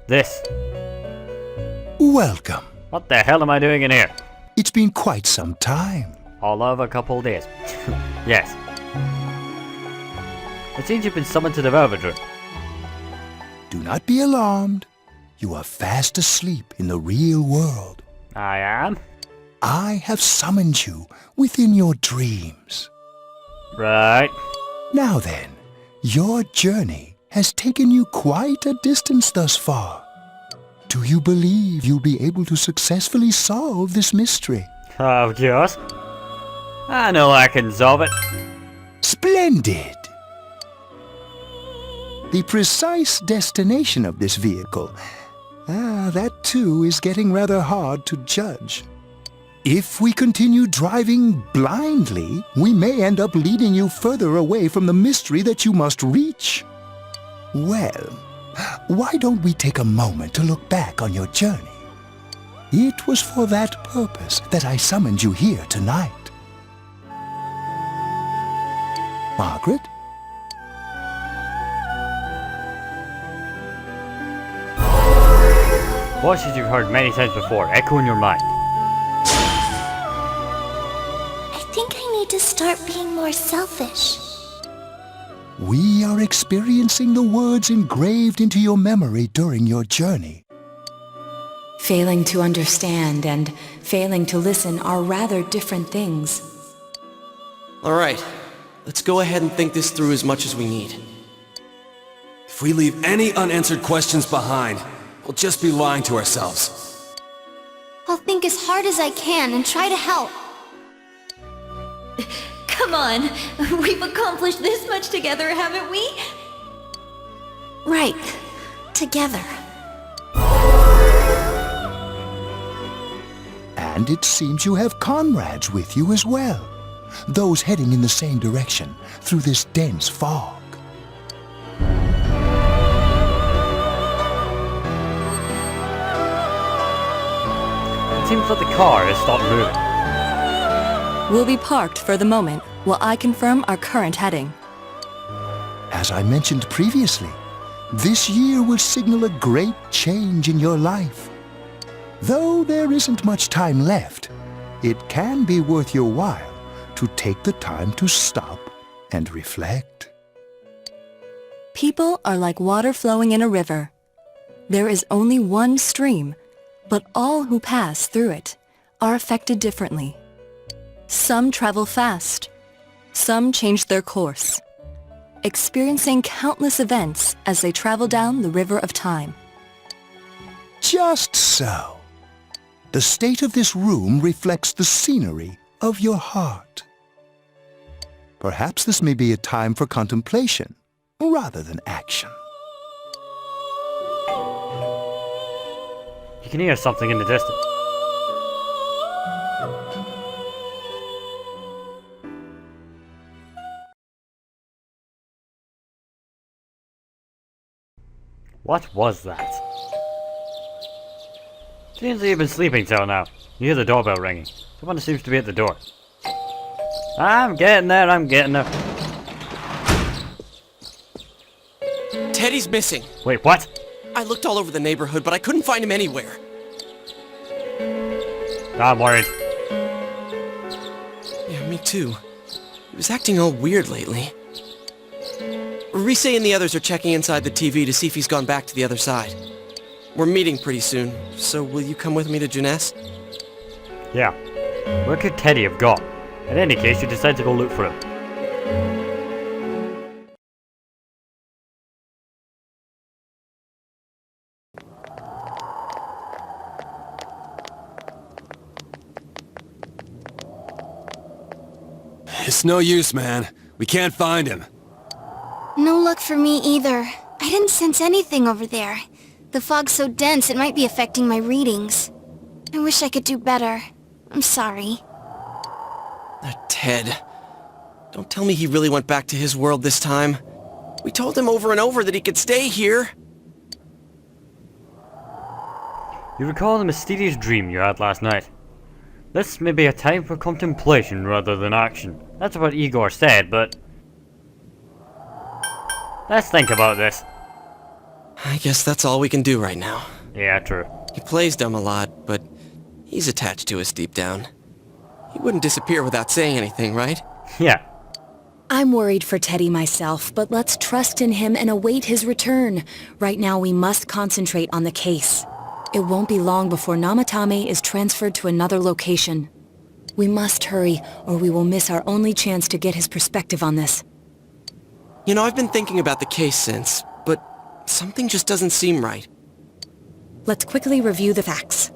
This. Welcome. What the hell am I doing in here? It's been quite some time. All of a couple of days. Yes. It seems you've been summoned to the Velvet Room. Do not be alarmed. You are fast asleep in the real world. I am? I have summoned you within your dreams. Right. Now then, your journey has taken you quite a distance thus far. Do you believe you'll be able to successfully solve this mystery? Of course. I know I can solve it. Splendid! The precise destination of this vehicle, that too is getting rather hard to judge. If we continue driving blindly, we may end up leading you further away from the mystery that you must reach. Well, why don't we take a moment to look back on your journey? It was for that purpose that I summoned you here tonight. Margaret? Voices you've heard many times before echo in your mind. I think I need to start being more selfish. We are experiencing the words engraved into your memory during your journey. Failing to understand and failing to listen are rather different things. Alright, let's go ahead and think this through as much as we need. If we leave any unanswered questions behind, we'll just be lying to ourselves. I'll think as hard as I can and try to help. Come on, we've accomplished this much together, haven't we? Right. Together. And it seems you have comrades with you as well. Those heading in the same direction through this dense fog. It seems that the car has stopped moving. We'll be parked for the moment while I confirm our current heading. As I mentioned previously, this year will signal a great change in your life. Though there isn't much time left, it can be worth your while to take the time to stop and reflect. People are like water flowing in a river. There is only one stream, but all who pass through it are affected differently. Some travel fast. Some change their course, experiencing countless events as they travel down the river of time. Just so. The state of this room reflects the scenery of your heart. Perhaps this may be a time for contemplation rather than action. You can hear something in the distance. What was that? Seems that you've been sleeping till now. You hear the doorbell ringing. Someone seems to be at the door. I'm getting there, I'm getting there. Teddy's missing. Wait, what? I looked all over the neighborhood, but I couldn't find him anywhere. I'm worried. Yeah, me too. He was acting all weird lately. Rise and the others are checking inside the TV to see if he's gone back to the other side. We're meeting pretty soon, so will you come with me to Jeunesse? Yeah. Where could Teddy have gone? In any case, you decide to go look for him. It's no use, man. We can't find him. No luck for me either. I didn't sense anything over there. The fog's so dense it might be affecting my readings. I wish I could do better. I'm sorry. That Ted. Don't tell me he really went back to his world this time. We told him over and over that he could stay here. You recall the mysterious dream you had last night. This may be a time for contemplation rather than action. That's what Igor said, but... let's think about this. I guess that's all we can do right now. Yeah, true. He plays dumb a lot, but he's attached to us deep down. He wouldn't disappear without saying anything, right? Yeah. I'm worried for Teddy myself, but let's trust in him and await his return. Right now we must concentrate on the case. It won't be long before Namatame is transferred to another location. We must hurry, or we will miss our only chance to get his perspective on this. You know, I've been thinking about the case since, but something just doesn't seem right. Let's quickly review the facts.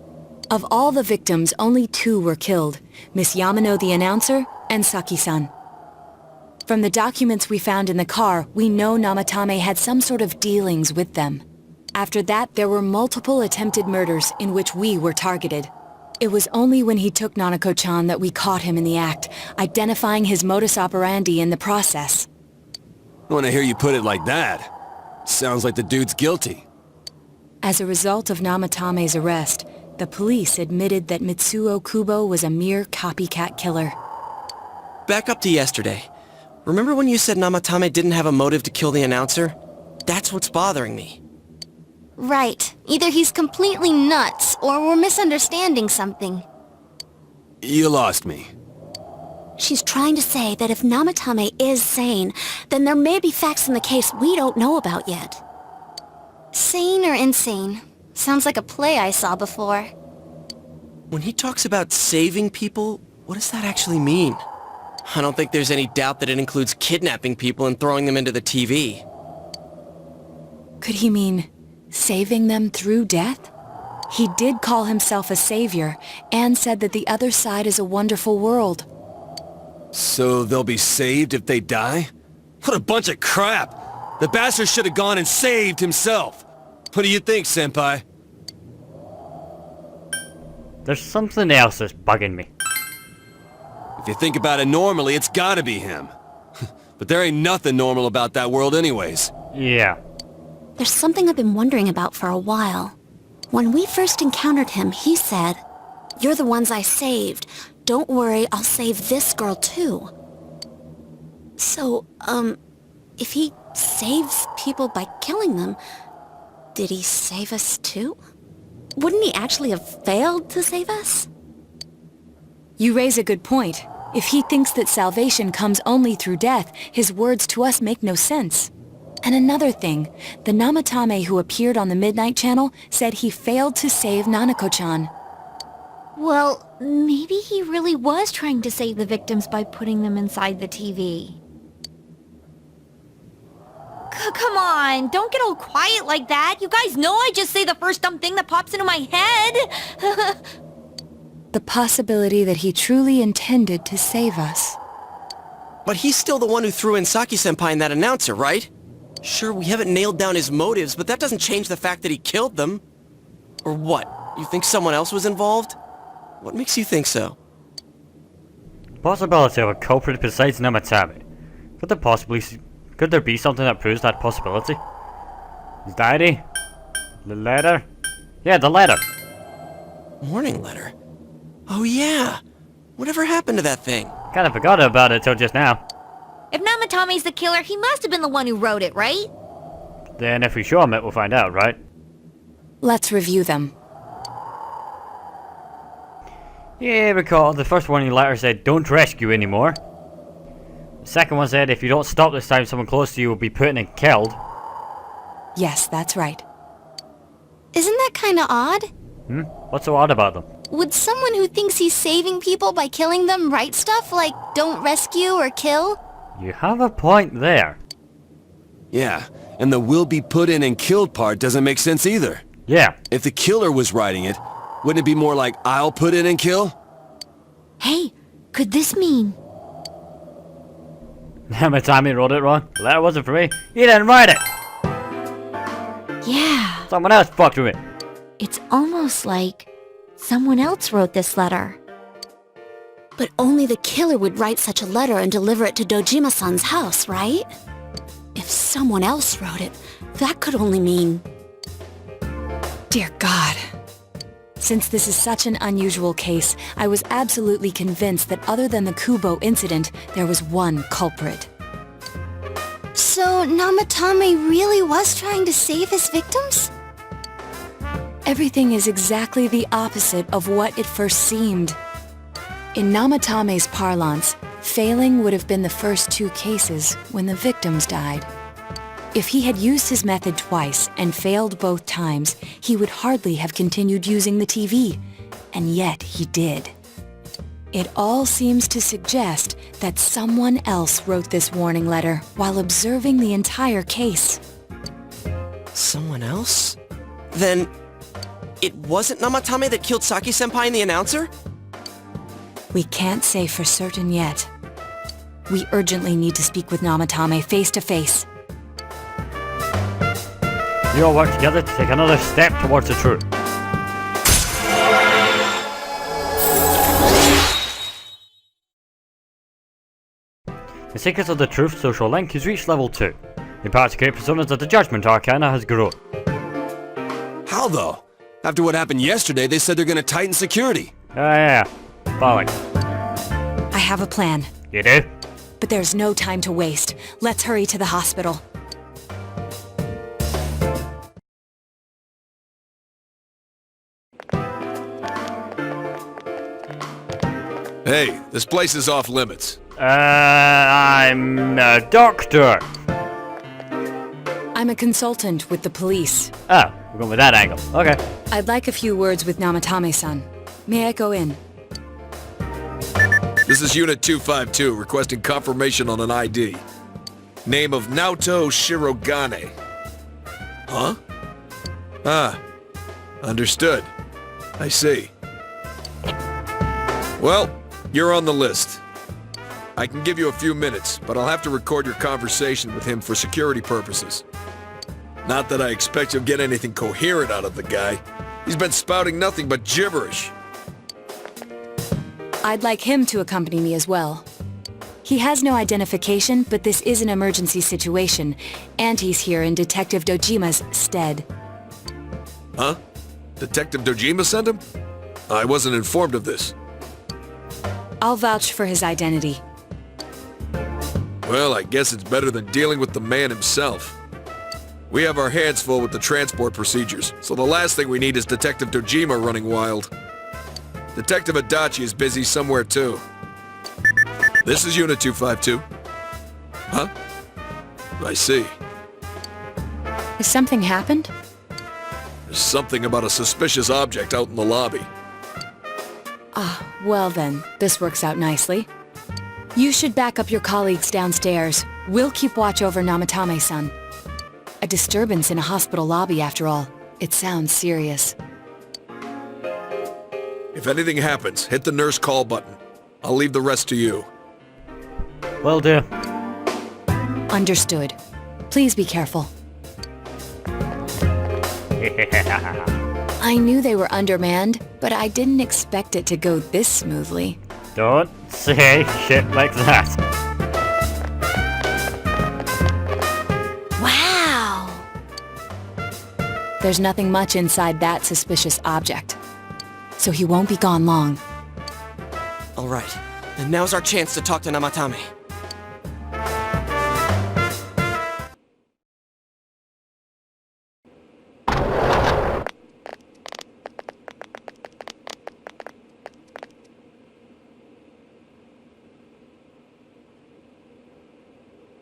Of all the victims, only 2 were killed, Miss Yamano the announcer and Saki-san. From the documents we found in the car, we know Namatame had some sort of dealings with them. After that, there were multiple attempted murders in which we were targeted. It was only when he took Nanako-chan that we caught him in the act, identifying his modus operandi in the process. When I hear you put it like that, sounds like the dude's guilty. As a result of Namatame's arrest, the police admitted that Mitsuo Kubo was a mere copycat killer. Back up to yesterday. Remember when you said Namatame didn't have a motive to kill the announcer? That's what's bothering me. Right. Either he's completely nuts, or we're misunderstanding something. You lost me. She's trying to say that if Namatame is sane, then there may be facts in the case we don't know about yet. Sane or insane? Sounds like a play I saw before. When he talks about saving people, what does that actually mean? I don't think there's any doubt that it includes kidnapping people and throwing them into the TV. Could he mean saving them through death? He did call himself a savior, and said that the other side is a wonderful world. So they'll be saved if they die? What a bunch of crap! The bastard should have gone and saved himself! What do you think, Senpai? There's something else that's bugging me. If you think about it normally, it's gotta be him. But there ain't nothing normal about that world anyways. Yeah. There's something I've been wondering about for a while. When we first encountered him, he said, "You're the ones I saved. Don't worry, I'll save this girl too." So, if he saves people by killing them, did he save us too? Wouldn't he actually have failed to save us? You raise a good point. If he thinks that salvation comes only through death, his words to us make no sense. And another thing, the Namatame who appeared on the Midnight Channel said he failed to save Nanako-chan. Well, maybe he really was trying to save the victims by putting them inside the TV. Come on, don't get all quiet like that. You guys know I just say the first dumb thing that pops into my head. The possibility that he truly intended to save us. But he's still the one who threw in Saki-senpai and that announcer, right? Sure, we haven't nailed down his motives, but that doesn't change the fact that he killed them. Or what? You think someone else was involved? What makes you think so? Possibility of a culprit besides Namatame. Could there be something that proves that possibility? His diary? The letter? Yeah, the letter. Warning letter? Oh yeah! Whatever happened to that thing? Kinda forgot about it till just now. If Namatame's the killer, he must have been the one who wrote it, right? Then if we show him it, we'll find out, right? Let's review them. Yeah, recall the first warning letter said, "Don't rescue anymore." The second one said, "If you don't stop this time, someone close to you will be put in and killed." Yes, that's right. Isn't that kinda odd? What's so odd about them? Would someone who thinks he's saving people by killing them write stuff like, "Don't rescue or kill"? You have a point there. Yeah, and the will be put in and killed part doesn't make sense either. Yeah. If the killer was writing it, wouldn't it be more like, I'll put in and kill? Hey, could this mean... Namatame wrote it wrong. The letter wasn't for me. He didn't write it. Yeah, Someone else fucked with it. it's almost like someone else wrote this letter. But only the killer would write such a letter and deliver it to Dojima-san's house, right? If someone else wrote it, that could only mean... Dear God. Since this is such an unusual case, I was absolutely convinced that other than the Kubo incident, there was one culprit. So So Namatame really was trying to save his victims? Everything is exactly the opposite of what it first seemed. In Namatame's parlance, failing would have been the first 2 cases when the victims died. If he had used his method twice and failed both times, he would hardly have continued using the TV, and yet he did. It all seems to suggest that someone else wrote this warning letter while observing the entire case. Someone else? Then, it wasn't Namatame that killed Saki-senpai and the announcer? We can't say for certain yet. We urgently need to speak with Namatame face to face. You all work together to take another step towards the truth. The Secrets of the Truth social link has reached level 2. The power to create personas of the Judgment Arcana has grown. How though? After what happened yesterday, they said they're gonna tighten security. Yeah. Following. I have a plan, You do? but there's no time to waste. Let's hurry to the hospital. Hey, this place is off limits. I'm a doctor. I'm a consultant with the police. Oh, we're going with that angle. Okay. I'd like a few words with Namatame-san. May I go in? This is Unit 252, requesting confirmation on an ID. Name of Naoto Shirogane. Huh? Ah. Understood. I see. Well, you're on the list. I can give you a few minutes, but I'll have to record your conversation with him for security purposes. Not that I expect you'll get anything coherent out of the guy. He's been spouting nothing but gibberish. I'd like him to accompany me as well. He has no identification, but this is an emergency situation, and he's here in Detective Dojima's stead. Huh? Detective Dojima sent him? I wasn't informed of this. I'll vouch for his identity. Well, I guess it's better than dealing with the man himself. We have our hands full with the transport procedures, so the last thing we need is Detective Dojima running wild. Detective Adachi is busy somewhere too. This is Unit 252. Huh? I see. Has something happened? There's something about a suspicious object out in the lobby. Ah, well then, this works out nicely. You should back up your colleagues downstairs. We'll keep watch over Namatame-san. A disturbance in a hospital lobby, after all. It sounds serious. If anything happens, hit the nurse call button. I'll leave the rest to you. Will do. Understood. Please be careful. I knew they were undermanned, but I didn't expect it to go this smoothly. Don't say shit like that. Wow! There's nothing much inside that suspicious object. So he won't be gone long. Alright, and now's our chance to talk to Namatame.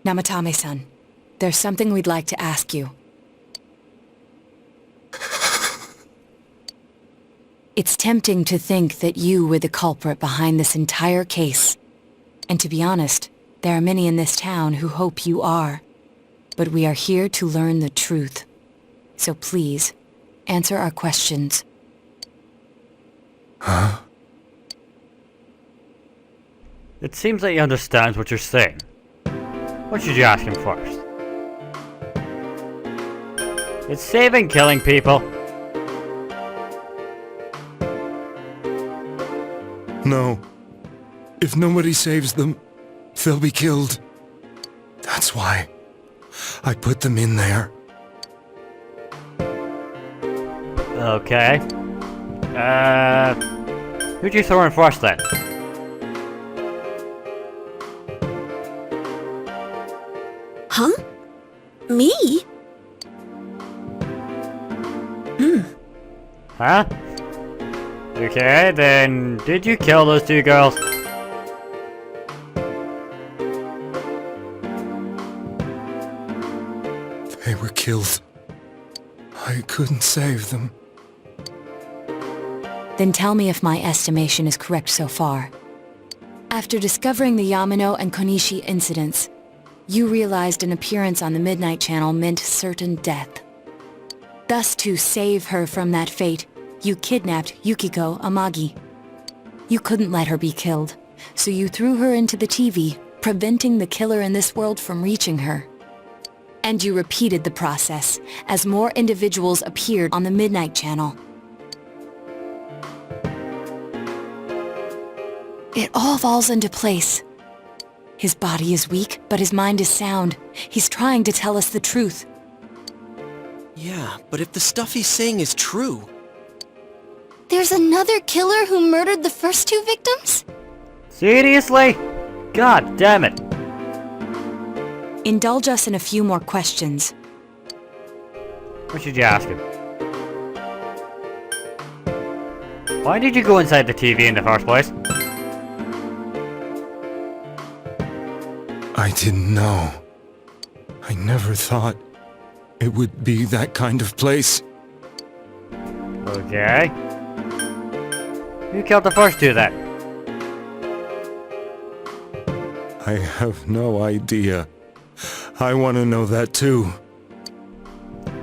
Namatame-san, there's something we'd like to ask you. It's tempting to think that you were the culprit behind this entire case. And to be honest, there are many in this town who hope you are. But we are here to learn the truth. So please, answer our questions. Huh? It seems that he understands what you're saying. What should you ask him first? It's saving killing people. No. If nobody saves them, they'll be killed. That's why I put them in there. Okay. Who'd you throw in first then? Huh? Me? Huh? Okay, then did you kill those two girls? They were killed. I couldn't save them. Then tell me if my estimation is correct so far. After discovering the Yamano and Konishi incidents, you realized an appearance on the Midnight Channel meant certain death. Thus, to save her from that fate, you kidnapped Yukiko Amagi. You couldn't let her be killed, so you threw her into the TV, preventing the killer in this world from reaching her. And you repeated the process as more individuals appeared on the Midnight Channel. It all falls into place. His body is weak, but his mind is sound. He's trying to tell us the truth. Yeah, but if the stuff he's saying is true... There's another killer who murdered the first two victims? Seriously? God damn it. Indulge us in a few more questions. What should you ask him? Why did you go inside the TV in the first place? I didn't know. I never thought it would be that kind of place. Okay. Who killed the first two then? I have no idea. I want to know that too.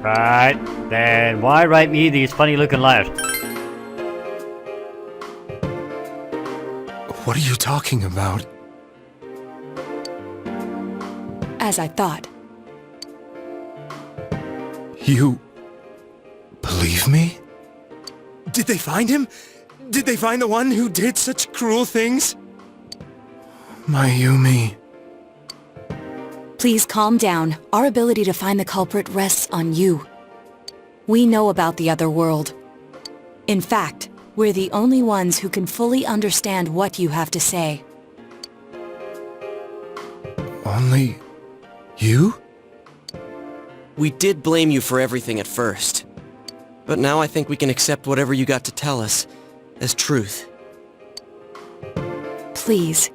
Right, then why write me these funny looking letters? What are you talking about? As I thought. You... believe me? Did they find him? Did they find the one who did such cruel things? Mayumi... Please calm down. Our ability to find the culprit rests on you. We know about the other world. In fact, we're the only ones who can fully understand what you have to say. Only... you? We did blame you for everything at first. But now I think we can accept whatever you got to tell us as truth. Please,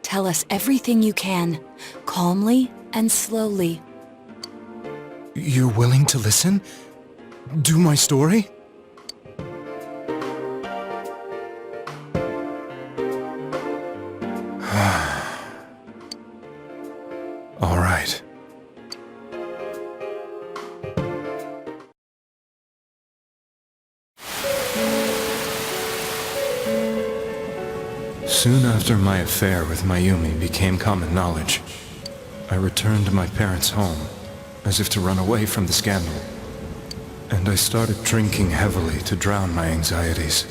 tell us everything you can, calmly and slowly. You're willing to listen? Do my story? All right. Soon after my affair with Mayumi became common knowledge, I returned to my parents' home, as if to run away from the scandal. And I started drinking heavily to drown my anxieties.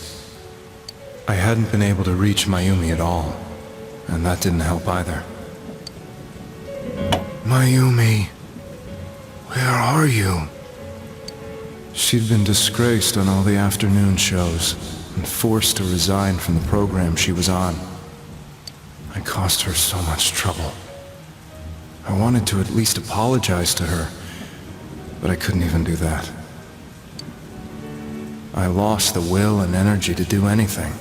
I hadn't been able to reach Mayumi at all, and that didn't help either. Mayumi, where are you? She'd been disgraced on all the afternoon shows, and forced to resign from the program she was on. I caused her so much trouble. I wanted to at least apologize to her, but I couldn't even do that. I lost the will and energy to do anything.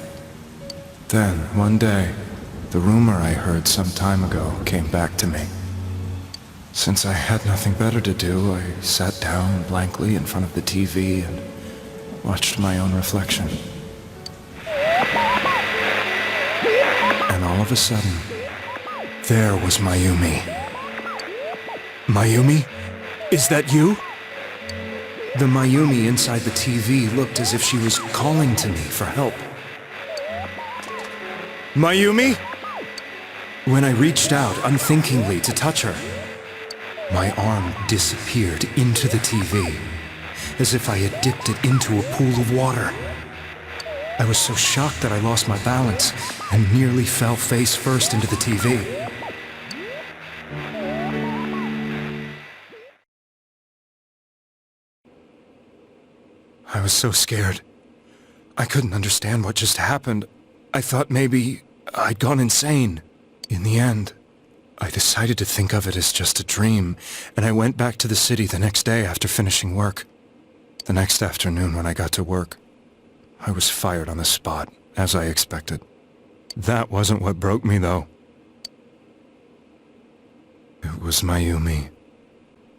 Then, one day, the rumor I heard some time ago came back to me. Since I had nothing better to do, I sat down blankly in front of the TV and watched my own reflection. And all of a sudden, there was Mayumi. Mayumi? Is that you? The Mayumi inside the TV looked as if she was calling to me for help. Mayumi? When I reached out unthinkingly to touch her, my arm disappeared into the TV, as if I had dipped it into a pool of water. I was so shocked that I lost my balance and nearly fell face first into the TV. I was so scared. I couldn't understand what just happened. I thought maybe I'd gone insane. In the end, I decided to think of it as just a dream, and I went back to the city the next day after finishing work. The next afternoon when I got to work, I was fired on the spot, as I expected. That wasn't what broke me, though. It was Mayumi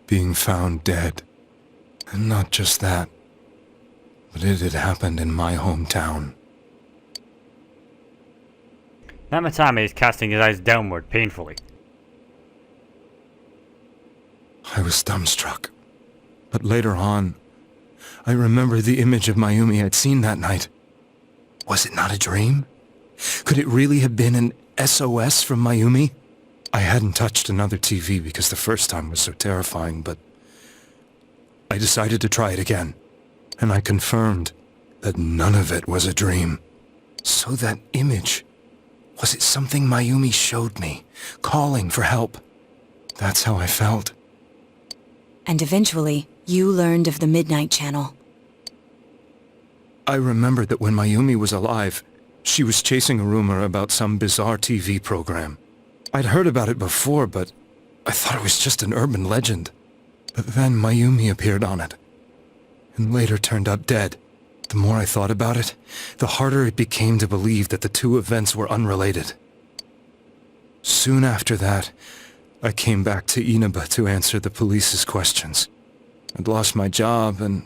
being found dead. And not just that, but it had happened in my hometown. Namatame is casting his eyes downward painfully. I was dumbstruck. But later on, I remembered the image of Mayumi I'd seen that night. Was it not a dream? Could it really have been an SOS from Mayumi? I hadn't touched another TV because the first time was so terrifying, but I decided to try it again, and I confirmed that none of it was a dream. So that image, was it something Mayumi showed me, calling for help? That's how I felt. And eventually, you learned of the Midnight Channel. I remembered that when Mayumi was alive, she was chasing a rumor about some bizarre TV program. I'd heard about it before, but I thought it was just an urban legend. But then Mayumi appeared on it, and later turned up dead. The more I thought about it, the harder it became to believe that the two events were unrelated. Soon after that, I came back to Inaba to answer the police's questions. I'd lost my job, and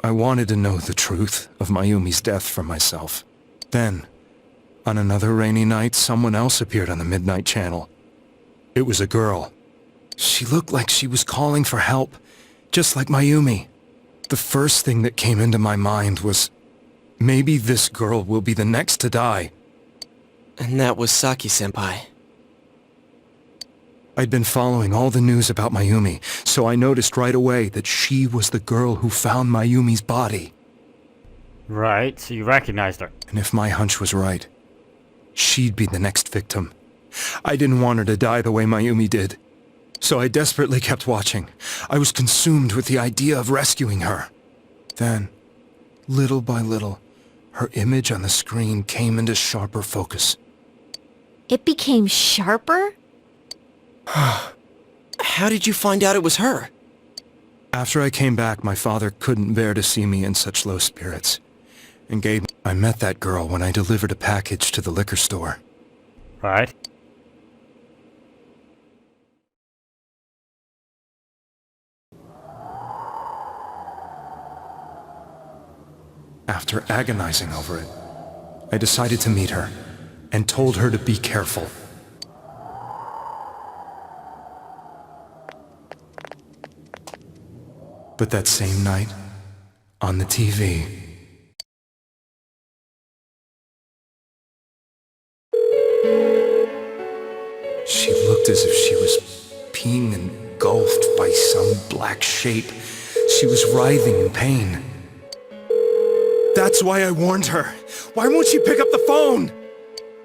I wanted to know the truth of Mayumi's death for myself. Then, on another rainy night, someone else appeared on the Midnight Channel. It was a girl. She looked like she was calling for help, just like Mayumi. The first thing that came into my mind was, maybe this girl will be the next to die. And that was Saki-senpai. I'd been following all the news about Mayumi, so I noticed right away that she was the girl who found Mayumi's body. Right, so you recognized her. And if my hunch was right, she'd be the next victim. I didn't want her to die the way Mayumi did. So I desperately kept watching. I was consumed with the idea of rescuing her. Then, little by little, her image on the screen came into sharper focus. It became sharper? How did you find out it was her? After I came back, my father couldn't bear to see me in such low spirits, and gave me... I met that girl when I delivered a package to the liquor store. Right. After agonizing over it, I decided to meet her, and told her to be careful. But that same night, on the TV, she looked as if she was being engulfed by some black shape. She was writhing in pain. That's why I warned her. Why won't she pick up the phone?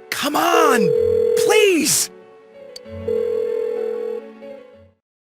Come on! Please!